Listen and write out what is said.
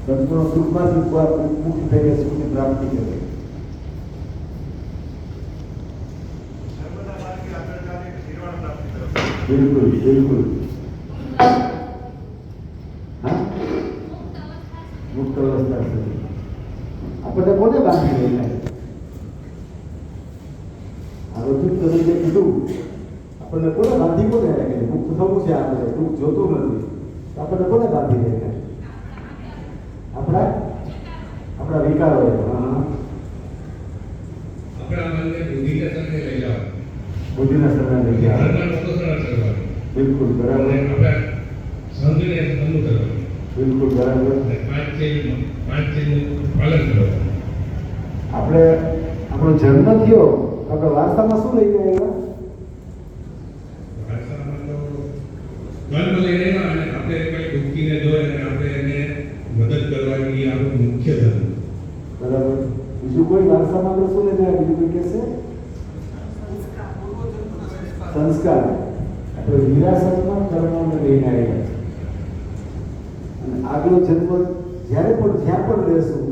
ધર્મનો સુખમાંથી મુક્ત થઈને સુખની પ્રાપ્તિ કરે. બિલકુલ બિલકુલ. હા, મુક્ત અવસ્થા સુધી આપણને કોને બાંધી રહેલા? આ બધું તમે જે કીધું આપણને કોને બાંધી કોને રાખે? મુક્ત થવું છે આપણે, દુઃખ જોતું નથી. આપણને કોને બાંધી રહેલા? આપણા વિકારો. હા, આપણા મનને બુદ્ધિના સરને લઈ જાઓ. બુદ્ધિના સરને લઈ જાઓ. બિલકુલ બરાબર. આપણે સમજીને અનુસરવાનું. બિલકુલ બરાબર. પાંચ ચીજનું પાલન કરવાનું. આપણે આપણો જન્મ થયો, આપણે વારસામાં શું લઈને આવ્યા? વારસામાં તો જન્મ લઈને આવ્યા અને આપણે કોઈ દુઃખીને જોઈએ અને આપણે એને મદદ કરવાની એ આપણું મુખ્ય ધર્મ. બરાબર. બીજું કોઈ વારસામાં આપણે શું લઈને આવ્યા? બીજું કોઈ કહેશે? સંસ્કાર. આપણે વિરાસતમાં કર્મને લઈને આવ્યા છે. અને આગલો જન્મ જ્યારે પણ જ્યાં પણ રહેશું